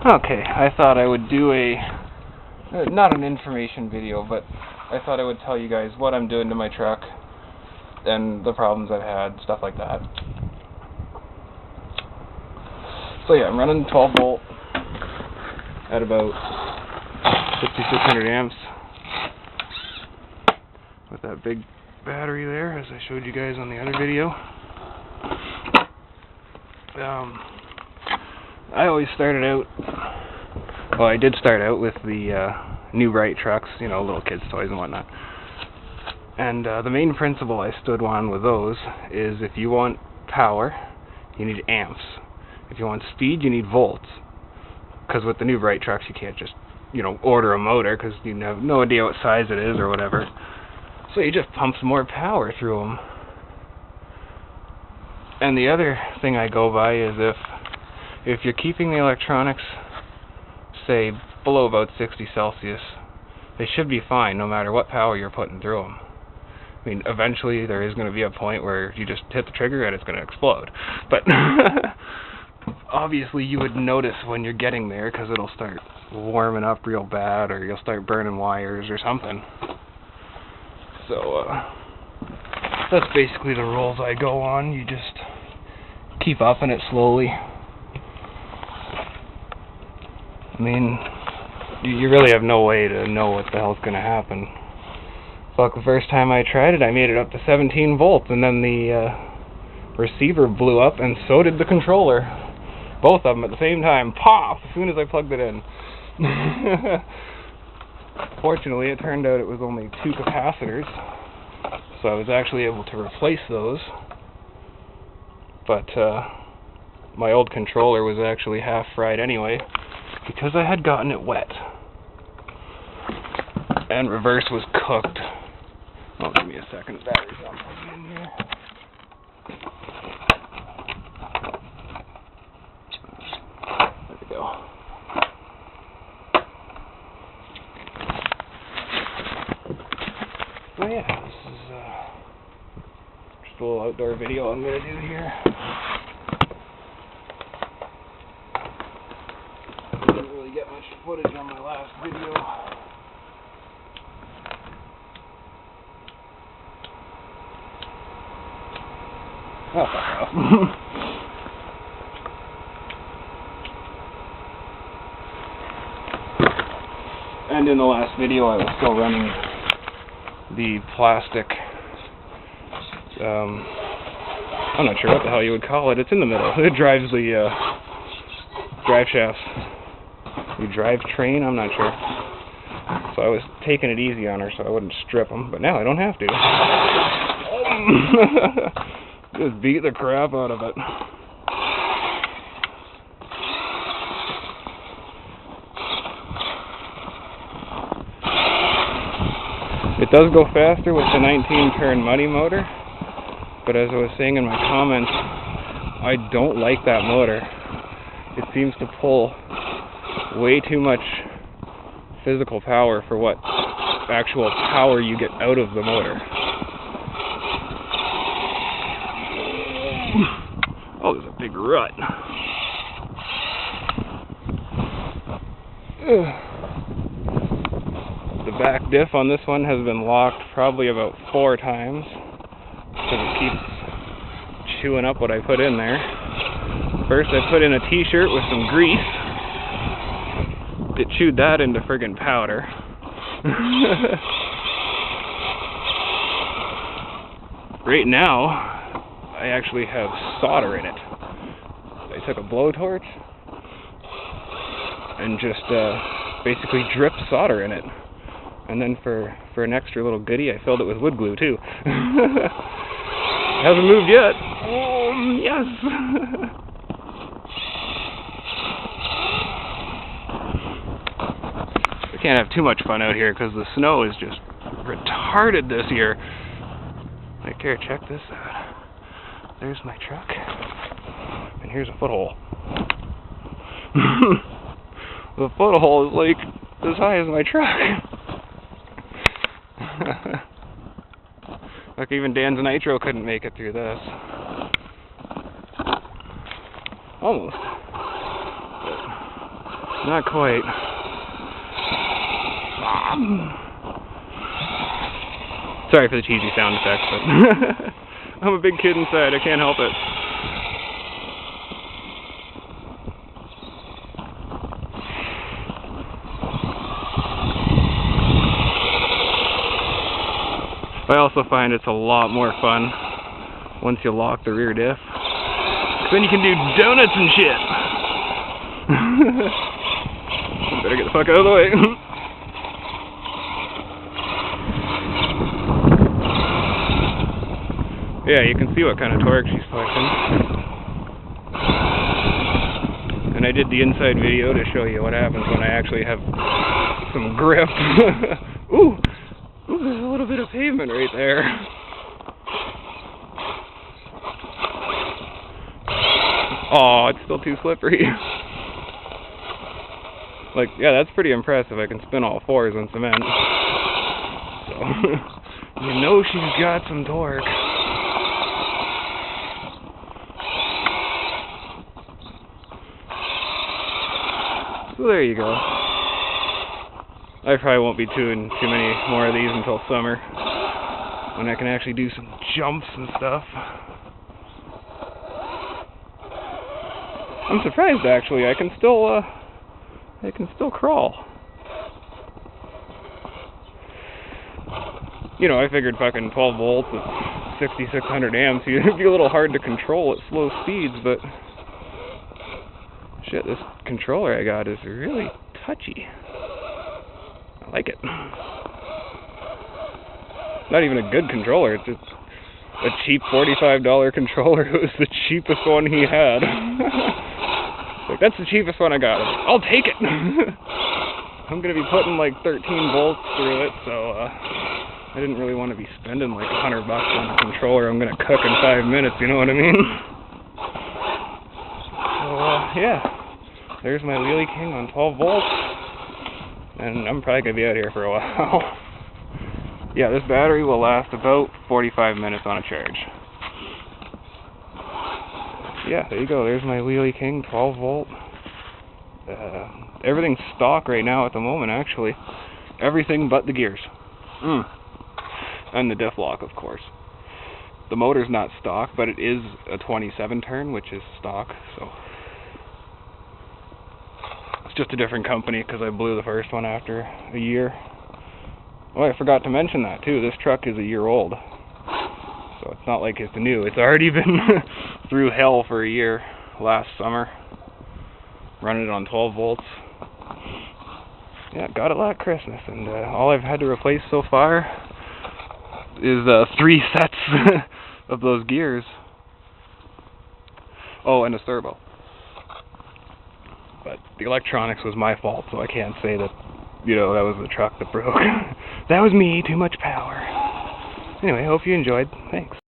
Okay, I thought I would do not an information video, but I thought I would tell you guys what I'm doing to my truck and the problems I've had, stuff like that. So yeah, I'm running 12 volt at about 5600 amps with that big battery there, as I showed you guys on the other video. I always started out, well, I did start out with the new Bright trucks, you know, little kids' toys and whatnot. And the main principle I stood on with those is if you want power, you need amps. If you want speed, you need volts. Because with the new Bright trucks, you can't just, you know, order a motor because you have no idea what size it is or whatever. So you just pump some more power through them. And the other thing I go by is if you're keeping the electronics, say, below about 60 Celsius, they should be fine no matter what power you're putting through them. I mean, eventually there is going to be a point where you just hit the trigger and it's going to explode. But obviously you would notice when you're getting there because it'll start warming up real bad, or you'll start burning wires or something. So that's basically the rules I go on. You just keep upping it slowly. I mean, you really have no way to know what the hell's going to happen. Fuck, the first time I tried it, I made it up to 17 volts, and then the receiver blew up, and so did the controller. Both of them at the same time. Pop! As soon as I plugged it in. Fortunately, it turned out it was only 2 capacitors, so I was actually able to replace those. But my old controller was actually half fried anyway, because I had gotten it wet. And reverse was cooked. Oh, give me a second. Battery's not plugged in here. There we go. So yeah, this is just a little outdoor video I'm going to do here. Didn't really get much footage on my last video. Oh, fuck off. And in the last video I was still running the plastic, I'm not sure what the hell you would call it. It's in the middle. It drives the drive shafts. The drive train? I'm not sure. So I was taking it easy on her so I wouldn't strip them, but now I don't have to. Just beat the crap out of it. It does go faster with the 19-turn muddy motor, but as I was saying in my comments, I don't like that motor. It seems to pull way too much physical power for what actual power you get out of the motor. Oh, there's a big rut. The back diff on this one has been locked probably about 4 times because it keeps chewing up what I put in there. First I put in a t-shirt with some grease. It chewed that into friggin' powder. Right now, I actually have solder in it. I took a blowtorch and just basically dripped solder in it. And then for an extra little goodie, I filled it with wood glue too. Hasn't moved yet. Oh, yes! I can't have too much fun out here because the snow is just retarded this year. Like, here, check this out. There's my truck. And here's a foothold. The foothold is like as high as my truck. Look, even Dan's Nitro couldn't make it through this. Almost. Not quite. Sorry for the cheesy sound effects, but I'm a big kid inside, I can't help it. I also find it's a lot more fun once you lock the rear diff. 'Cause then you can do donuts and shit. Better get the fuck out of the way. Yeah, you can see what kind of torque she's pushing. And I did the inside video to show you what happens when I actually have some grip. Ooh! Ooh, there's a little bit of pavement right there. Oh, it's still too slippery. Like, yeah, that's pretty impressive. I can spin all fours on cement. So, you know she's got some torque. So there you go. I probably won't be doing too many more of these until summer, when I can actually do some jumps and stuff. I'm surprised actually. I can still crawl. You know, I figured fucking 12 volts at 6600 amps, it'd be a little hard to control at slow speeds, but shit, this controller I got is really touchy. I like it. Not even a good controller, it's just a cheap $45 controller. It was the cheapest one he had. Like, that's the cheapest one I got. I'll take it! I'm gonna be putting like 13 volts through it, so I didn't really want to be spending like $100 on a controller I'm gonna cook in 5 minutes, you know what I mean? So, yeah. There's my wheelie king on 12 volts. And I'm probably going to be out here for a while. Yeah, this battery will last about 45 minutes on a charge. Yeah, there you go. There's my wheelie king, 12 volt. Everything's stock right now at the moment, actually. Everything but the gears. And the diff lock, of course. The motor's not stock, but it is a 27 turn, which is stock, so... It's just a different company because I blew the first one after a year. Oh, I forgot to mention that too. This truck is a year old. So it's not like it's new. It's already been through hell for a year last summer. Running it on 12 volts. Yeah, got it last Christmas. And all I've had to replace so far is 3 sets of those gears. Oh, and a servo. But the electronics was my fault, so I can't say that, you know, that was the truck that broke. That was me, too much power. Anyway, hope you enjoyed. Thanks.